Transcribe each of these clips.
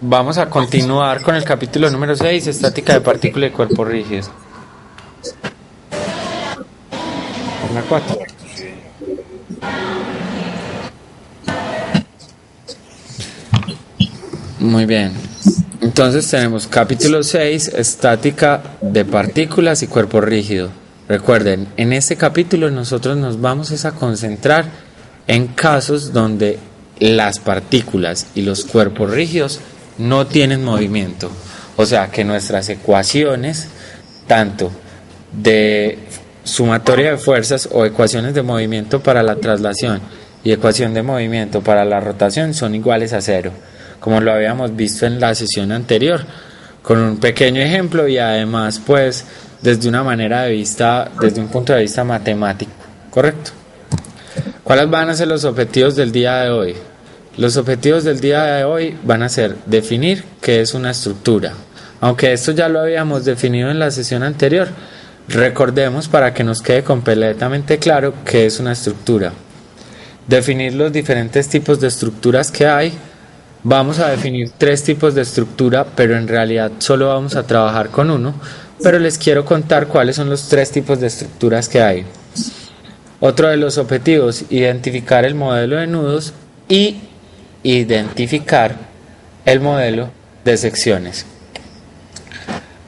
Vamos a continuar con el capítulo número 6, estática de partículas y cuerpos rígidos. La 4. Muy bien. Entonces tenemos capítulo 6, estática de partículas y cuerpos rígidos. Recuerden, en este capítulo nosotros nos vamos a concentrar en casos donde las partículas y los cuerpos rígidos no tienen movimiento. O sea que nuestras ecuaciones, tanto de sumatoria de fuerzas o ecuaciones de movimiento para la traslación y ecuación de movimiento para la rotación, son iguales a cero, como lo habíamos visto en la sesión anterior, con un pequeño ejemplo y además pues desde una manera de vista, desde un punto de vista matemático, ¿correcto? ¿Cuáles van a ser los objetivos del día de hoy? Los objetivos del día de hoy van a ser definir qué es una estructura. Aunque esto ya lo habíamos definido en la sesión anterior, recordemos para que nos quede completamente claro qué es una estructura. Definir los diferentes tipos de estructuras que hay. Vamos a definir 3 tipos de estructura, pero en realidad solo vamos a trabajar con uno, pero les quiero contar cuáles son los 3 tipos de estructuras que hay. Otro de los objetivos, identificar el modelo de nudos y identificar el modelo de secciones.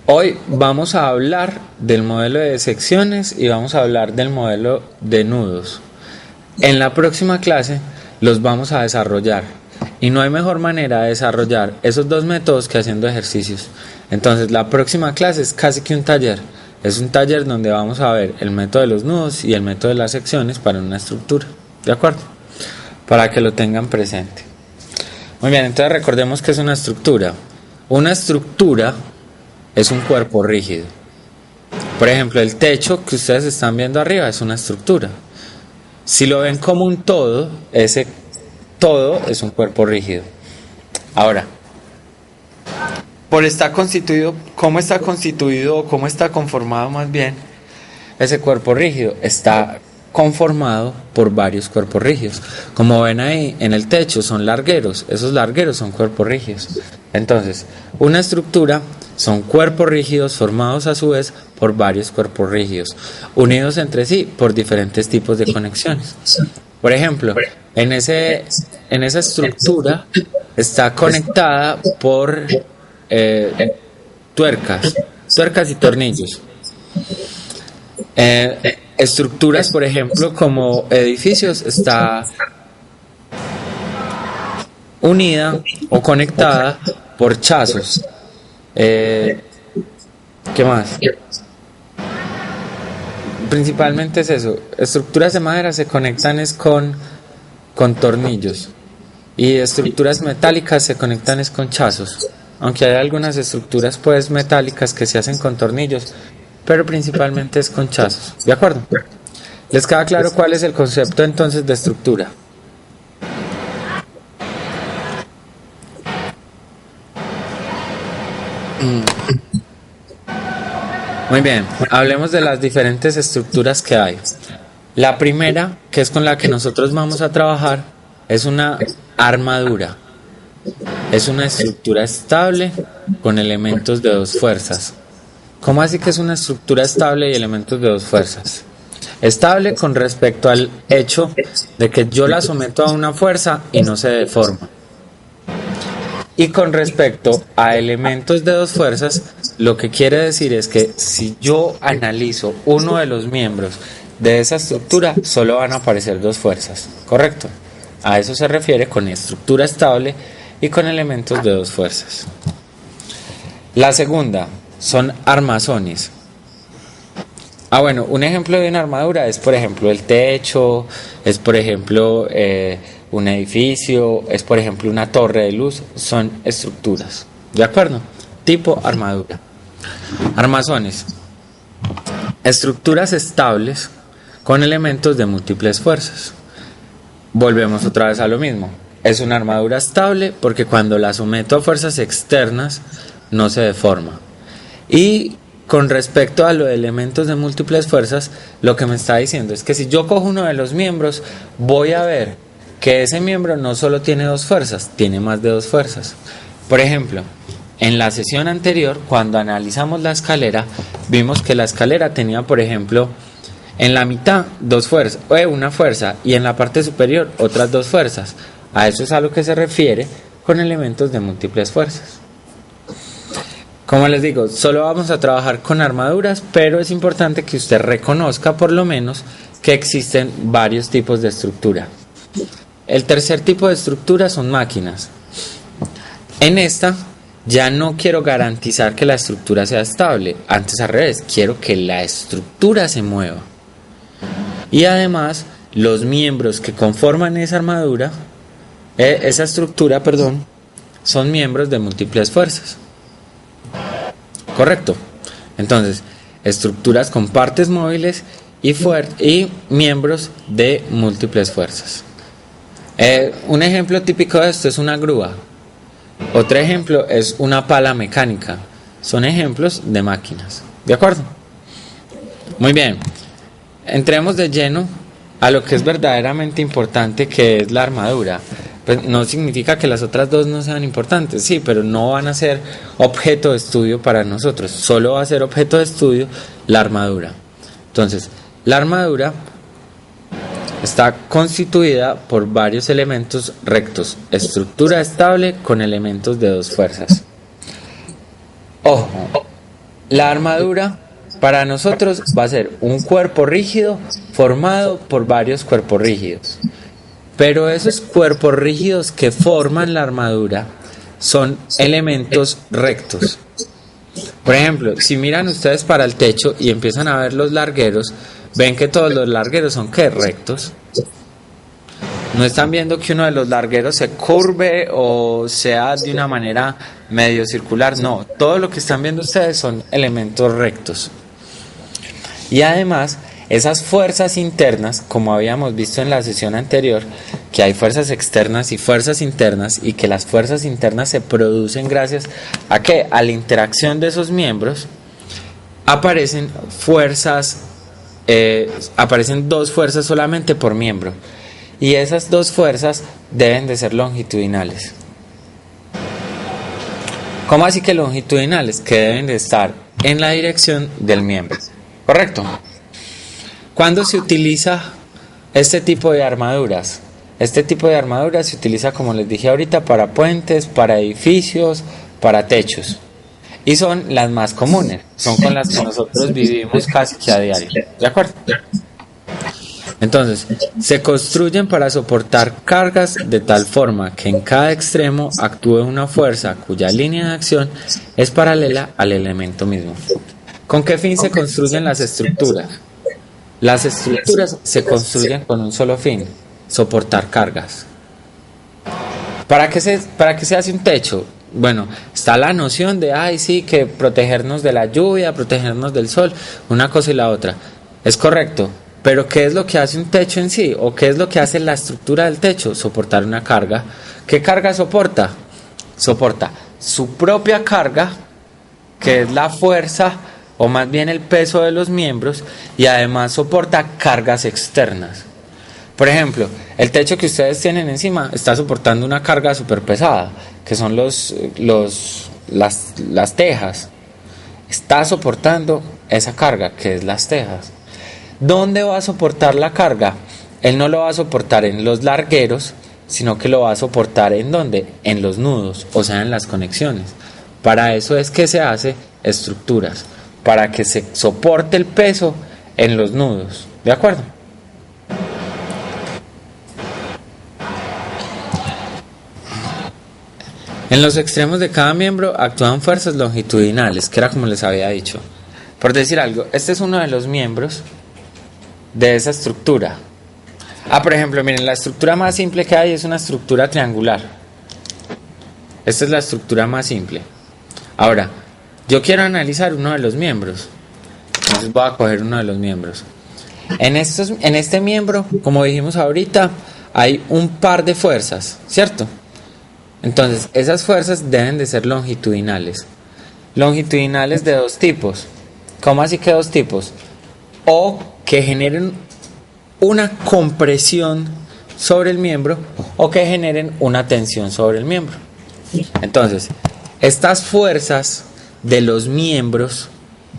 Hoy vamos a hablar del modelo de secciones y vamos a hablar del modelo de nudos. En la próxima clase los vamos a desarrollar y no hay mejor manera de desarrollar esos 2 métodos que haciendo ejercicios. Entonces la próxima clase es casi que un taller. Es un taller donde vamos a ver el método de los nudos y el método de las secciones para una estructura. ¿De acuerdo? Para que lo tengan presente. Muy bien, entonces recordemos que es una estructura. Una estructura es un cuerpo rígido. Por ejemplo, el techo que ustedes están viendo arriba es una estructura. Si lo ven como un todo, ese todo es un cuerpo rígido. Ahora, ¿cómo está constituido o cómo está conformado más bien ese cuerpo rígido? Está conformado por varios cuerpos rígidos. Como ven ahí en el techo son largueros, esos largueros son cuerpos rígidos. Entonces, una estructura son cuerpos rígidos formados a su vez por varios cuerpos rígidos, unidos entre sí por diferentes tipos de conexiones. Por ejemplo, en esa estructura está conectada por tuercas y tornillos. Estructuras, por ejemplo, como edificios, está unida o conectada por chazos. ¿Qué más? Principalmente es eso. Estructuras de madera se conectan con tornillos y estructuras metálicas se conectan con chazos. Aunque hay algunas estructuras pues metálicas que se hacen con tornillos, pero principalmente es con chazos. ¿De acuerdo? ¿Les queda claro cuál es el concepto entonces de estructura? Muy bien, hablemos de las diferentes estructuras que hay. La primera, que es con la que nosotros vamos a trabajar, es una armadura. Es una estructura estable con elementos de 2 fuerzas. ¿Cómo así que es una estructura estable y elementos de 2 fuerzas? Estable con respecto al hecho de que yo la someto a una fuerza y no se deforma. Y con respecto a elementos de 2 fuerzas, lo que quiere decir es que si yo analizo uno de los miembros de esa estructura, solo van a aparecer 2 fuerzas, ¿correcto? A eso se refiere con estructura estable y con elementos de 2 fuerzas. La segunda son armazones. Bueno, un ejemplo de una armadura es por ejemplo el techo, es por ejemplo un edificio, es por ejemplo una torre de luz, son estructuras, ¿de acuerdo? Tipo armadura. Armazones, estructuras estables con elementos de múltiples fuerzas. Volvemos otra vez a lo mismo. Es una armadura estable porque cuando la someto a fuerzas externas no se deforma. Y con respecto a los elementos de múltiples fuerzas, lo que me está diciendo es que si yo cojo uno de los miembros, voy a ver que ese miembro no solo tiene 2 fuerzas, tiene más de 2 fuerzas. Por ejemplo, en la sesión anterior, cuando analizamos la escalera, vimos que la escalera tenía, por ejemplo, en la mitad una fuerza y en la parte superior otras dos fuerzas. A eso es a lo que se refiere con elementos de múltiples fuerzas. Como les digo, solo vamos a trabajar con armaduras, pero es importante que usted reconozca por lo menos que existen varios tipos de estructura. El tercer tipo de estructura son máquinas. En esta ya no quiero garantizar que la estructura sea estable, antes al revés, quiero que la estructura se mueva. Y además, los miembros que conforman esa estructura, son miembros de múltiples fuerzas. Correcto. Entonces, estructuras con partes móviles y miembros de múltiples fuerzas. Un ejemplo típico de esto es una grúa. Otro ejemplo es una pala mecánica. Son ejemplos de máquinas. ¿De acuerdo? Muy bien. Entremos de lleno a lo que es verdaderamente importante, que es la armadura. Pues no significa que las otras dos no sean importantes, sí, pero no van a ser objeto de estudio para nosotros. Solo va a ser objeto de estudio la armadura. Entonces, la armadura está constituida por varios elementos rectos, estructura estable con elementos de dos fuerzas. Ojo, la armadura para nosotros va a ser un cuerpo rígido formado por varios cuerpos rígidos. Pero esos cuerpos rígidos que forman la armadura son elementos rectos. Por ejemplo, si miran ustedes para el techo y empiezan a ver los largueros, ven que todos los largueros son ¿qué? Rectos. No están viendo que uno de los largueros se curve o sea de una manera medio circular. No, todo lo que están viendo ustedes son elementos rectos. Y además, esas fuerzas internas, como habíamos visto en la sesión anterior, que hay fuerzas externas y fuerzas internas, y que las fuerzas internas se producen gracias a que a la interacción de esos miembros aparecen dos fuerzas solamente por miembro, y esas dos fuerzas deben de ser longitudinales. ¿Cómo así que longitudinales? Que deben de estar en la dirección del miembro. ¿Correcto? ¿Cuándo se utiliza este tipo de armaduras? Este tipo de armaduras se utiliza, como les dije ahorita, para puentes, para edificios, para techos. Y son las más comunes, son con las que nosotros vivimos casi que a diario. ¿De acuerdo? Entonces, se construyen para soportar cargas de tal forma que en cada extremo actúe una fuerza cuya línea de acción es paralela al elemento mismo. ¿Con qué fin se construyen las estructuras? Las estructuras se construyen con un solo fin: soportar cargas. ¿Para qué se hace un techo? Bueno, está la noción de, sí, que protegernos de la lluvia, protegernos del sol, una cosa y la otra. Es correcto, pero ¿qué es lo que hace un techo en sí? ¿O qué es lo que hace la estructura del techo? Soportar una carga. ¿Qué carga soporta? Soporta su propia carga, que es la fuerza, o más bien el peso de los miembros, y además soporta cargas externas. Por ejemplo, el techo que ustedes tienen encima está soportando una carga súper pesada, que son las tejas. Está soportando esa carga, que es las tejas. ¿Dónde va a soportar la carga? Él no lo va a soportar en los largueros, sino que lo va a soportar ¿en dónde? En los nudos, o sea, en las conexiones. Para eso es que se hace estructuras, para que se soporte el peso en los nudos. ¿De acuerdo? En los extremos de cada miembro actúan fuerzas longitudinales, que era como les había dicho. Por decir algo, este es uno de los miembros de esa estructura. Por ejemplo, miren, la estructura más simple que hay es una estructura triangular. Esta es la estructura más simple. Ahora, yo quiero analizar uno de los miembros. Entonces voy a coger uno de los miembros. En este miembro, como dijimos ahorita, hay un par de fuerzas, ¿cierto? Entonces, esas fuerzas deben de ser longitudinales. Longitudinales de dos tipos. ¿Cómo así que dos tipos? O que generen una compresión sobre el miembro, o que generen una tensión sobre el miembro. Entonces, estas fuerzas de los miembros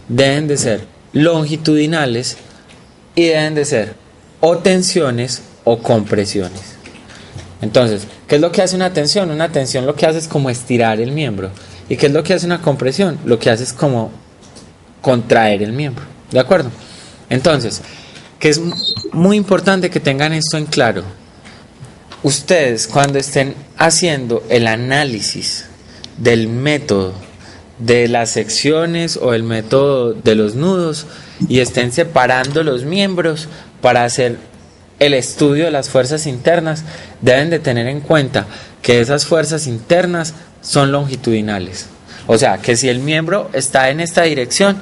deben de ser longitudinales y deben de ser o tensiones o compresiones. Entonces, ¿qué es lo que hace una tensión? Una tensión lo que hace es como estirar el miembro. ¿Y qué es lo que hace una compresión? Lo que hace es como contraer el miembro. ¿De acuerdo? Entonces, que es muy importante que tengan esto en claro. Ustedes, cuando estén haciendo el análisis del método de las secciones o el método de los nudos y estén separando los miembros para hacer el estudio de las fuerzas internas, deben de tener en cuenta que esas fuerzas internas son longitudinales. O sea, que si el miembro está en esta dirección,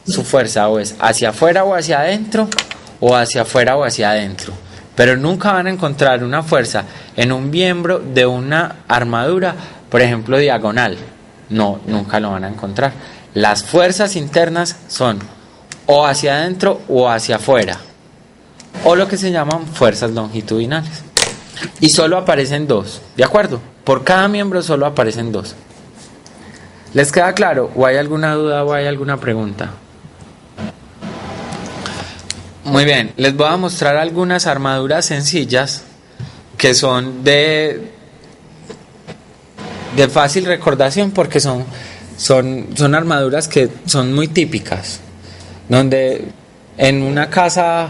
su fuerza o es hacia afuera o hacia adentro, o hacia afuera o hacia adentro. Pero nunca van a encontrar una fuerza en un miembro de una armadura, por ejemplo, diagonal. No, nunca lo van a encontrar. Las fuerzas internas son o hacia adentro o hacia afuera, o lo que se llaman fuerzas longitudinales. Y solo aparecen dos, ¿de acuerdo? Por cada miembro solo aparecen dos. ¿Les queda claro? ¿O hay alguna duda o hay alguna pregunta? Muy bien, les voy a mostrar algunas armaduras sencillas que son de fácil recordación porque son armaduras que son muy típicas, donde en una casa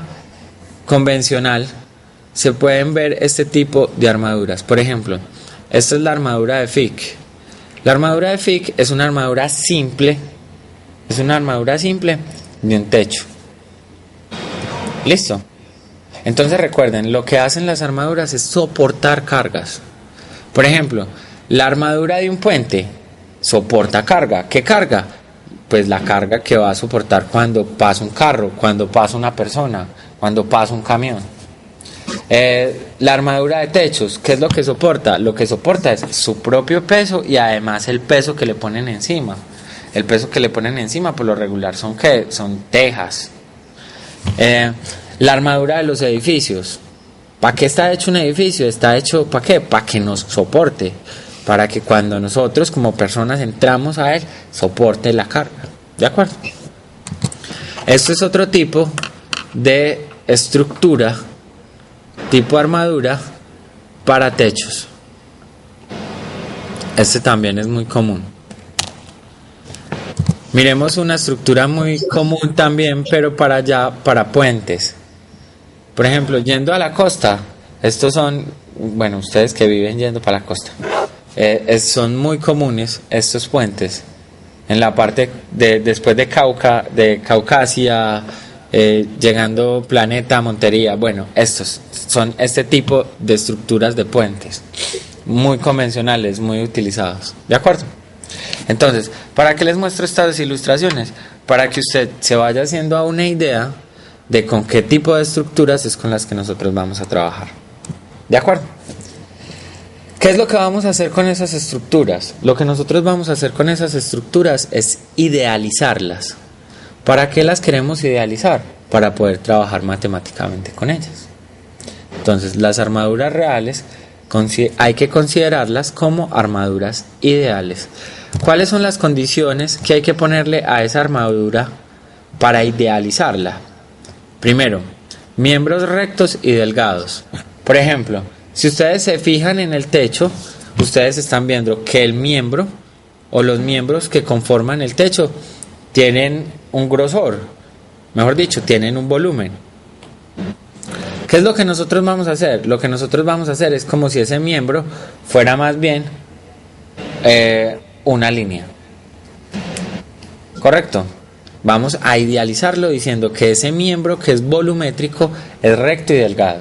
convencional se pueden ver este tipo de armaduras. Por ejemplo, esta es la armadura de Fick. La armadura de Fick es una armadura simple, de un techo. ¿Listo? Entonces recuerden, lo que hacen las armaduras es soportar cargas. Por ejemplo, la armadura de un puente soporta carga. ¿Qué carga? Pues la carga que va a soportar cuando pasa un carro, cuando pasa una persona, cuando pasa un camión. La armadura de techos, ¿qué es lo que soporta? Lo que soporta es su propio peso y además el peso que le ponen encima. El peso que le ponen encima por lo regular son ¿qué? Son tejas. La armadura de los edificios. ¿Para qué está hecho un edificio? Está hecho ¿para qué? Para que nos soporte, para que cuando nosotros como personas entramos a él, soporte la carga. ¿De acuerdo? Esto es otro tipo de estructura, tipo armadura para techos. Este también es muy común. Miremos una estructura muy común también, pero para allá, para puentes. Por ejemplo, yendo a la costa, estos son, bueno, ustedes que viven yendo para la costa, son muy comunes estos puentes. En la parte después de Caucasia, llegando Planeta, Montería, bueno, estos son este tipo de estructuras de puentes, muy convencionales, muy utilizados. ¿De acuerdo? Entonces, ¿para qué les muestro estas ilustraciones? Para que usted se vaya haciendo a una idea de con qué tipo de estructuras es con las que nosotros vamos a trabajar. ¿De acuerdo? ¿Qué es lo que vamos a hacer con esas estructuras? Lo que nosotros vamos a hacer con esas estructuras es idealizarlas. ¿Para qué las queremos idealizar? Para poder trabajar matemáticamente con ellas. Entonces, las armaduras reales hay que considerarlas como armaduras ideales. ¿Cuáles son las condiciones que hay que ponerle a esa armadura para idealizarla? Primero, miembros rectos y delgados. Por ejemplo, si ustedes se fijan en el techo, ustedes están viendo que el miembro o los miembros que conforman el techo tienen un grosor, mejor dicho, tienen un volumen. ¿Qué es lo que nosotros vamos a hacer? Lo que nosotros vamos a hacer es como si ese miembro fuera más bien una línea. ¿Correcto? Vamos a idealizarlo diciendo que ese miembro que es volumétrico es recto y delgado.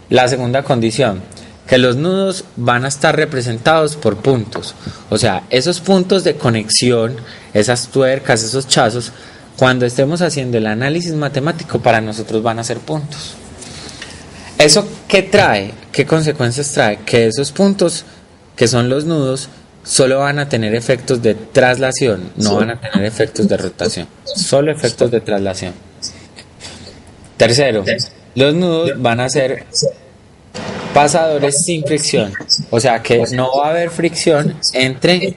La segunda condición, que los nudos van a estar representados por puntos. O sea, esos puntos de conexión, esas tuercas, esos chazos, cuando estemos haciendo el análisis matemático para nosotros van a ser puntos. ¿Eso qué trae? ¿Qué consecuencias trae? Que esos puntos, que son los nudos, solo van a tener efectos de traslación, no van a tener efectos de rotación, solo efectos de traslación. Tercero, los nudos van a ser pasadores sin fricción. O sea que no va a haber fricción entre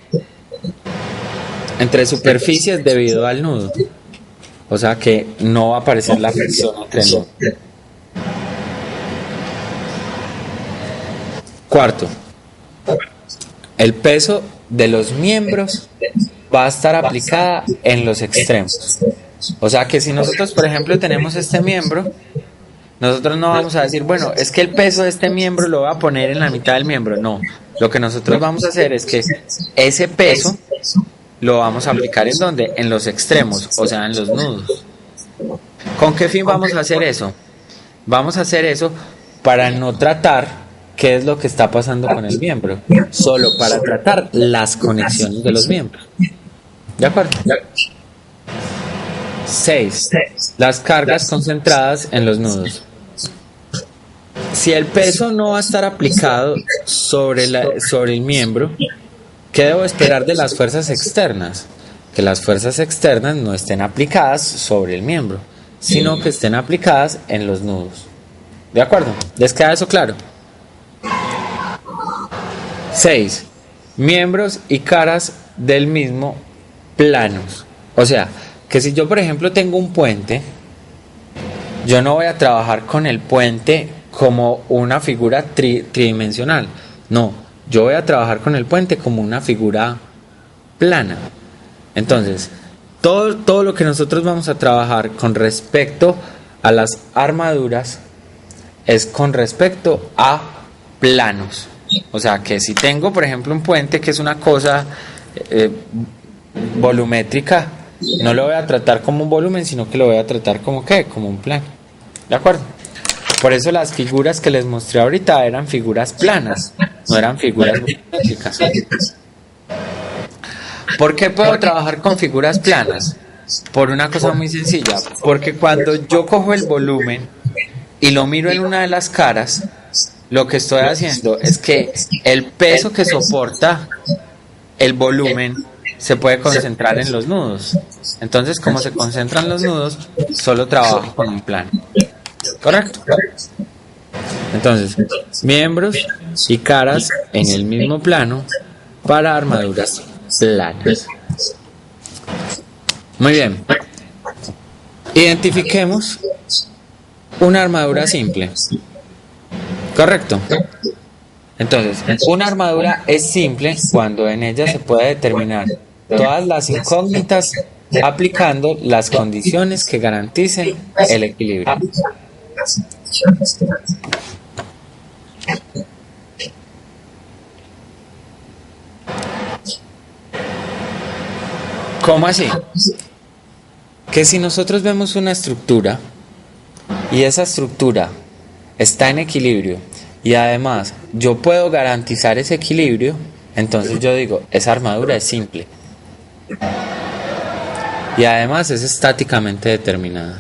superficies debido al nudo. O sea que no va a aparecer la fricción entre nudos. Cuarto, el peso de los miembros va a estar aplicada en los extremos. O sea que si nosotros, por ejemplo, tenemos este miembro, nosotros no vamos a decir, bueno, es que el peso de este miembro lo voy a poner en la mitad del miembro. No, lo que nosotros vamos a hacer es que ese peso lo vamos a aplicar en donde, en los extremos, o sea, en los nudos. ¿Con qué fin vamos a hacer eso? Vamos a hacer eso para no tratar qué es lo que está pasando con el miembro, solo para tratar las conexiones de los miembros. ¿De acuerdo? 6. Las cargas concentradas en los nudos. Si el peso no va a estar aplicado sobre el miembro, ¿qué debo esperar de las fuerzas externas? Que las fuerzas externas no estén aplicadas sobre el miembro, sino que estén aplicadas en los nudos. ¿De acuerdo? ¿Les queda eso claro? 6. Miembros y caras del mismo planos. O sea, que si yo por ejemplo tengo un puente, yo no voy a trabajar con el puente como una figura tridimensional. No, yo voy a trabajar con el puente como una figura plana. Entonces, todo lo que nosotros vamos a trabajar con respecto a las armaduras es con respecto a planos. O sea, que si tengo, por ejemplo, un puente que es una cosa volumétrica, no lo voy a tratar como un volumen, sino que lo voy a tratar como ¿qué? Como un plano. ¿De acuerdo? Por eso las figuras que les mostré ahorita eran figuras planas, no eran figuras volumétricas. ¿Por qué puedo trabajar con figuras planas? Por una cosa muy sencilla, porque cuando yo cojo el volumen y lo miro en una de las caras, lo que estoy haciendo es que el peso que soporta el volumen se puede concentrar en los nudos. Entonces, como se concentran los nudos, solo trabajo con un plano. ¿Correcto? Entonces, miembros y caras en el mismo plano para armaduras planas. Muy bien. Identifiquemos una armadura simple. ¿Correcto? Entonces, una armadura es simple cuando en ella se puede determinar todas las incógnitas aplicando las condiciones que garanticen el equilibrio. ¿Cómo así? Que si nosotros vemos una estructura y esa estructura está en equilibrio y además yo puedo garantizar ese equilibrio, entonces yo digo, esa armadura es simple y además es estáticamente determinada.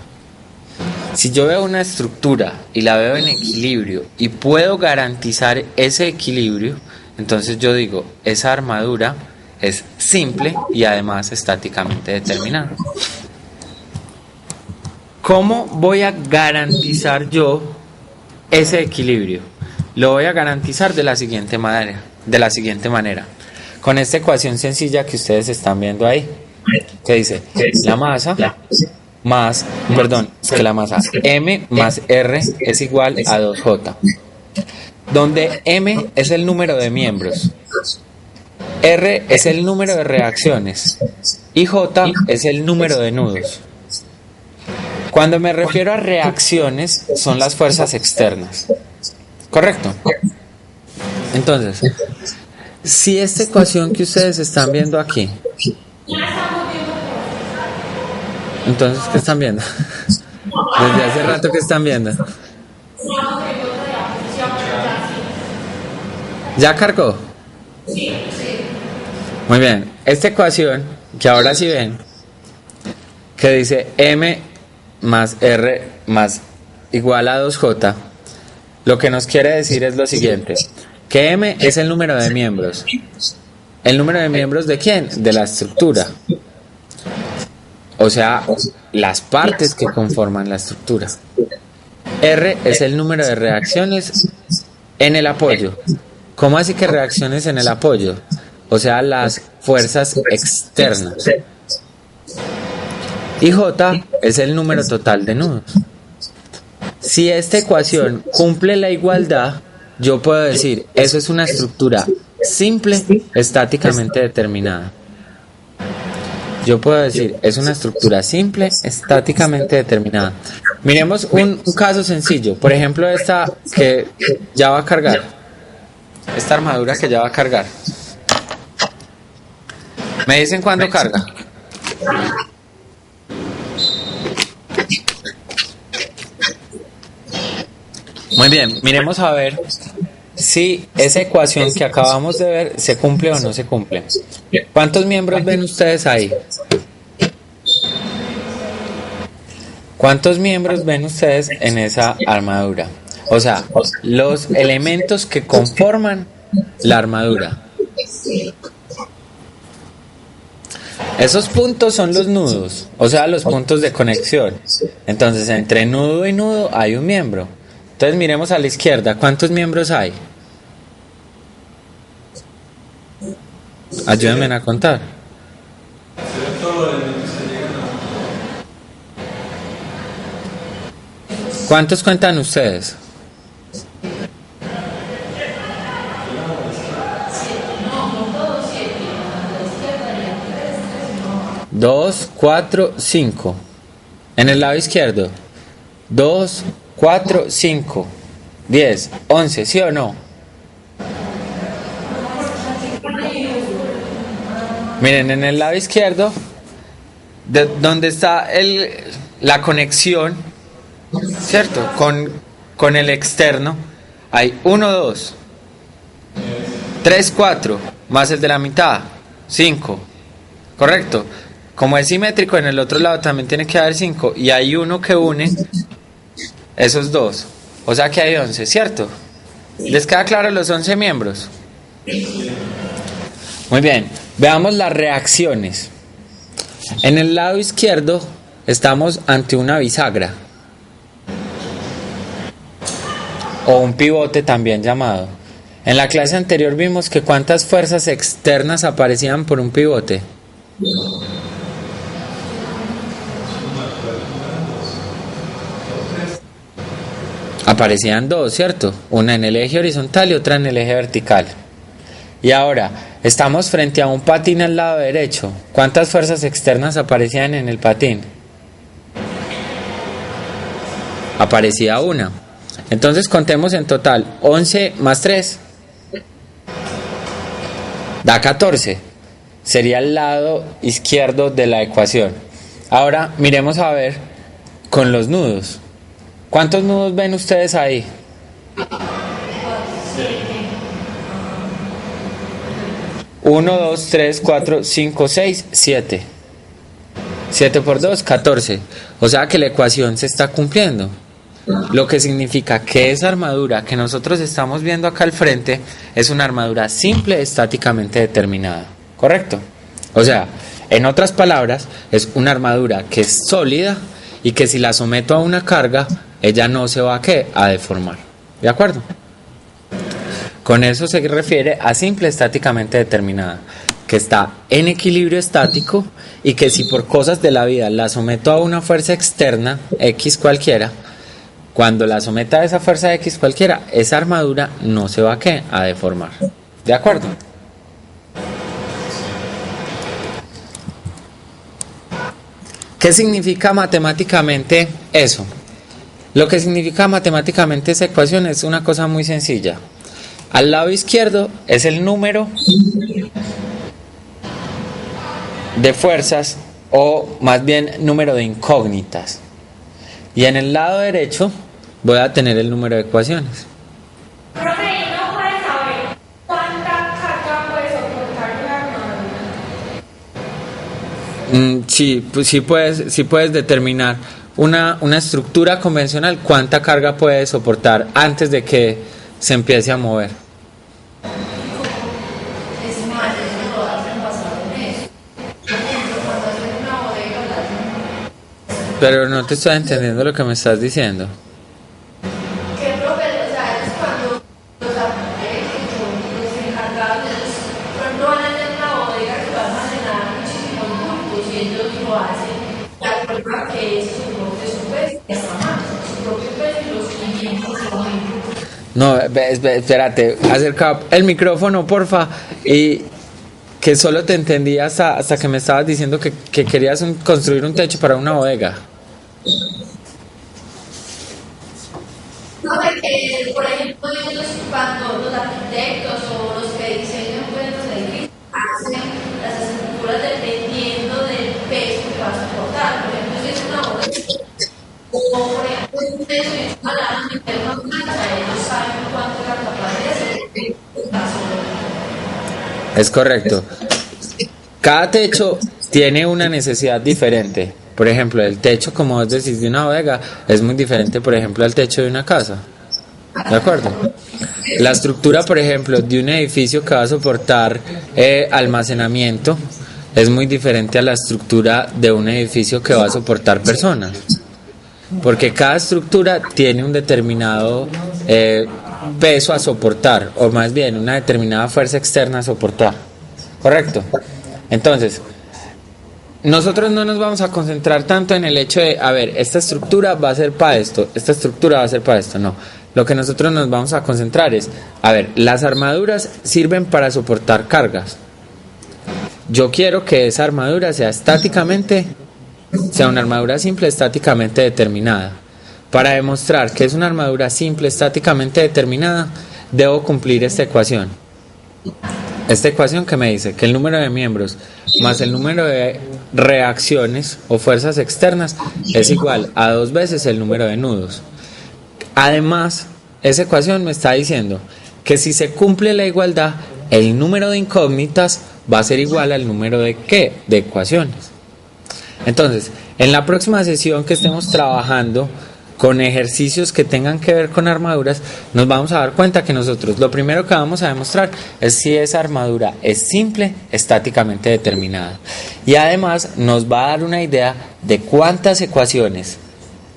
Si yo veo una estructura y la veo en equilibrio y puedo garantizar ese equilibrio, entonces yo digo, esa armadura es simple y además estáticamente determinada. ¿Cómo voy a garantizar yo ese equilibrio? Lo voy a garantizar de la siguiente manera. Con esta ecuación sencilla que ustedes están viendo ahí, que dice la masa M más R es igual a 2J, donde M es el número de miembros, R es el número de reacciones y J es el número de nudos. Cuando me refiero a reacciones, son las fuerzas externas. ¿Correcto? Entonces, si esta ecuación que ustedes están viendo aquí, entonces, ¿qué están viendo? Desde hace rato, ¿qué están viendo? ¿Ya cargó? Sí. Muy bien. Esta ecuación, que ahora sí ven, que dice M más R más igual a 2J, lo que nos quiere decir es lo siguiente, que M es el número de miembros. ¿El número de miembros de quién? De la estructura. O sea, las partes que conforman la estructura. R es el número de reacciones En el apoyo. ¿Cómo así que reacciones en el apoyo? O sea, las fuerzas externas. Y J es el número total de nudos. Si esta ecuación cumple la igualdad, yo puedo decir, eso es una estructura simple, estáticamente determinada. Yo puedo decir, es una estructura simple, estáticamente determinada. Miremos un caso sencillo. Por ejemplo, esta que ya va a cargar. Esta armadura que ya va a cargar. ¿Me dicen cuándo carga? Muy bien, miremos a ver si esa ecuación que acabamos de ver se cumple o no se cumple. ¿Cuántos miembros ven ustedes ahí? ¿Cuántos miembros ven ustedes en esa armadura? O sea, los elementos que conforman la armadura. Esos puntos son los nudos, o sea, los puntos de conexión. Entonces, entre nudo y nudo hay un miembro. Entonces, miremos a la izquierda, ¿cuántos miembros hay? Ayúdenme a contar. ¿Cuántos cuentan ustedes? 2, 4, 5. En el lado izquierdo. 2, 4, 5. 10, 11, ¿sí o no? Miren, en el lado izquierdo, donde está la conexión, ¿cierto? Con el externo, hay 1, 2, 3, 4, más el de la mitad, 5. ¿Correcto? Como es simétrico, en el otro lado también tiene que haber 5. Y hay uno que une esos dos. O sea que hay 11, ¿cierto? ¿Les queda claro los 11 miembros? Muy bien. Veamos las reacciones. En el lado izquierdo estamos ante una bisagra. O un pivote también llamado. En la clase anterior vimos que cuántas fuerzas externas aparecían por un pivote. Aparecían dos, ¿cierto? Una en el eje horizontal y otra en el eje vertical. Y ahora, estamos frente a un patín al lado derecho. ¿Cuántas fuerzas externas aparecían en el patín? Aparecía una. Entonces contemos en total. 11 más 3 da 14. Sería el lado izquierdo de la ecuación. Ahora miremos a ver con los nudos. ¿Cuántos nudos ven ustedes ahí? 1, 2, 3, 4, 5, 6, 7. 7 por 2, 14. O sea que la ecuación se está cumpliendo. Lo que significa que esa armadura que nosotros estamos viendo acá al frente es una armadura simple, estáticamente determinada. ¿Correcto? O sea, en otras palabras, es una armadura que es sólida y que si la someto a una carga, ella no se va a deformar. ¿De acuerdo? Con eso se refiere a simple estáticamente determinada, que está en equilibrio estático y que si por cosas de la vida la someto a una fuerza externa, X cualquiera, cuando la someta a esa fuerza X cualquiera, esa armadura no se va a deformar. ¿De acuerdo? ¿Qué significa matemáticamente eso? Lo que significa matemáticamente esa ecuación es una cosa muy sencilla. Al lado izquierdo es el número de fuerzas o más bien número de incógnitas. Y en el lado derecho voy a tener el número de ecuaciones. Profe, ¿no puedes saber cuánta carga puede soportar una armadura? Sí, pues sí puedes determinar una estructura convencional, cuánta carga puede soportar antes de que se empiece a mover. Es más, eso lo hacen basado en eso. Por ejemplo, cuando hacen una bodega, la hacen. Pero no te estoy entendiendo lo que me estás diciendo. ¿Qué, profe? O sea, es cuando lo hace de acuerdo a que es su peso y hasta más, su propio peso y los cimientos y momentos. No, espérate, acerca el micrófono, porfa, y que solo te entendí hasta que me estabas diciendo que querías construir un techo para una bodega. No, porque, por ejemplo, ellos cuando los arquitectos o los que diseñan pues, los edificios hacen las estructuras dependiendo del peso que va a soportar. Por ejemplo, si es una bodega o, por ejemplo, es un techo y es una lana de una plancha, ellos saben cuánto es la capacidad de Es correcto. Cada techo tiene una necesidad diferente. Por ejemplo, el techo, como vos decís, de una bodega es muy diferente, por ejemplo, al techo de una casa. ¿De acuerdo? La estructura, por ejemplo, de un edificio que va a soportar almacenamiento es muy diferente a la estructura de un edificio que va a soportar personas. Porque cada estructura tiene un determinado peso a soportar, o más bien una determinada fuerza externa a soportar. ¿Correcto? Entonces, nosotros no nos vamos a concentrar tanto en el hecho de, a ver, esta estructura va a ser para esto, esta estructura va a ser para esto, no. Lo que nosotros nos vamos a concentrar es, a ver, las armaduras sirven para soportar cargas. Yo quiero que esa armadura sea una armadura simple estáticamente determinada. Para demostrar que es una armadura simple estáticamente determinada, debo cumplir esta ecuación. Esta ecuación que me dice que el número de miembros más el número de reacciones o fuerzas externas es igual a 2 veces el número de nudos. Además, esa ecuación me está diciendo que si se cumple la igualdad, el número de incógnitas va a ser igual al número de ¿qué? De ecuaciones. Entonces, en la próxima sesión que estemos trabajando con ejercicios que tengan que ver con armaduras, nos vamos a dar cuenta que nosotros lo primero que vamos a demostrar es si esa armadura es simple, estáticamente determinada. Y además nos va a dar una idea de cuántas ecuaciones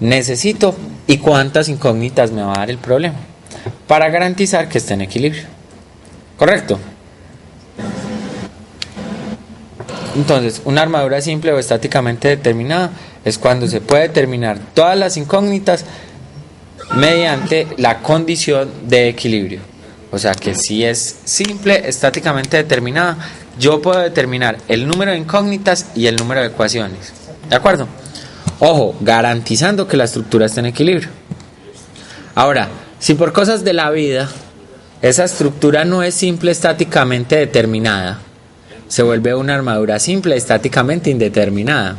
necesito y cuántas incógnitas me va a dar el problema para garantizar que esté en equilibrio. ¿Correcto? Entonces, una armadura simple o estáticamente determinada es cuando se puede determinar todas las incógnitas mediante la condición de equilibrio. O sea que si es simple, estáticamente determinada, yo puedo determinar el número de incógnitas y el número de ecuaciones. ¿De acuerdo? Ojo, garantizando que la estructura esté en equilibrio. Ahora, si por cosas de la vida esa estructura no es simple estáticamente determinada, se vuelve una armadura simple estáticamente indeterminada.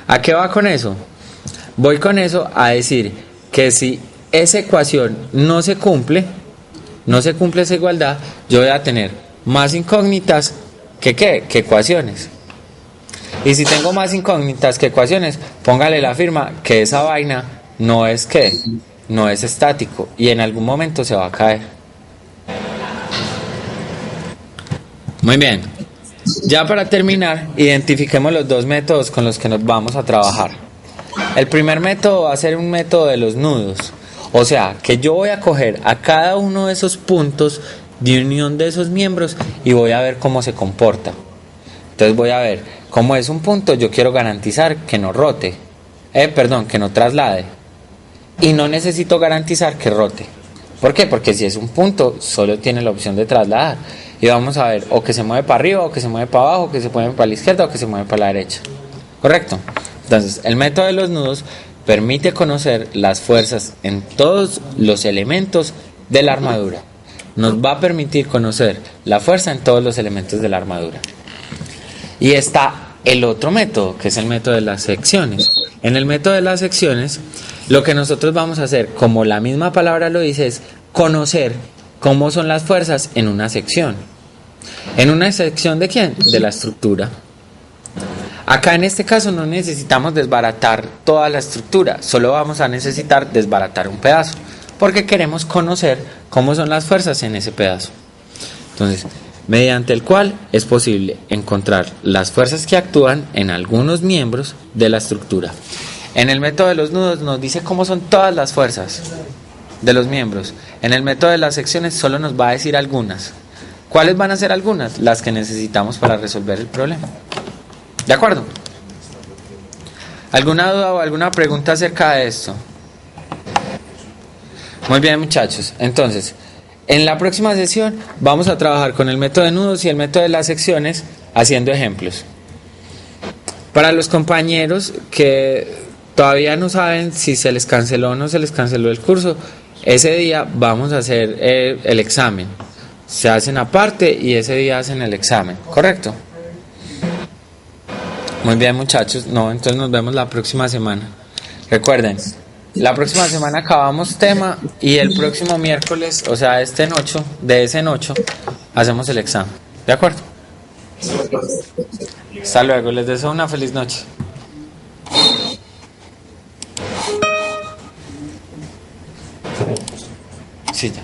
¿A qué va con eso? Voy con eso a decir que si esa ecuación no se cumple esa igualdad, yo voy a tener más incógnitas que ¿qué? Que ecuaciones. Y si tengo más incógnitas que ecuaciones, póngale la firma que esa vaina no es ¿qué? No es estático y en algún momento se va a caer. Muy bien. Ya para terminar, identifiquemos los 2 métodos con los que nos vamos a trabajar. El primer método va a ser un método de los nudos. O sea, que yo voy a coger a cada uno de esos puntos de unión de esos miembros y voy a ver cómo se comporta. Entonces voy a ver, como es un punto, yo quiero garantizar que no rote. Que no traslade. Y no necesito garantizar que rote. ¿Por qué? Porque si es un punto, solo tiene la opción de trasladar. Y vamos a ver o que se mueve para arriba, o que se mueve para abajo, o que se mueve para la izquierda, o que se mueve para la derecha. ¿Correcto? Entonces, el método de los nudos permite conocer las fuerzas en todos los elementos de la armadura. Nos va a permitir conocer la fuerza en todos los elementos de la armadura. Y está el otro método, que es el método de las secciones. En el método de las secciones, lo que nosotros vamos a hacer, como la misma palabra lo dice, es conocer cómo son las fuerzas en una sección. ¿En una sección de quién? De la estructura. Acá en este caso no necesitamos desbaratar toda la estructura, solo vamos a necesitar desbaratar un pedazo, porque queremos conocer cómo son las fuerzas en ese pedazo. Entonces, mediante el cual es posible encontrar las fuerzas que actúan en algunos miembros de la estructura. En el método de los nudos nos dice cómo son todas las fuerzas de los miembros. En el método de las secciones solo nos va a decir algunas. ¿Cuáles van a ser algunas? Las que necesitamos para resolver el problema. ¿De acuerdo? ¿Alguna duda o alguna pregunta acerca de esto? Muy bien, muchachos. Entonces, en la próxima sesión vamos a trabajar con el método de nudos y el método de las secciones haciendo ejemplos. Para los compañeros que todavía no saben si se les canceló o no se les canceló el curso, ese día vamos a hacer el examen. Se hacen aparte y ese día hacen el examen, ¿correcto? Muy bien, muchachos. No, entonces nos vemos la próxima semana. Recuerden, la próxima semana acabamos tema y el próximo miércoles, o sea, de ese en 8, hacemos el examen. ¿De acuerdo? Hasta luego, les deseo una feliz noche. Sí, ya.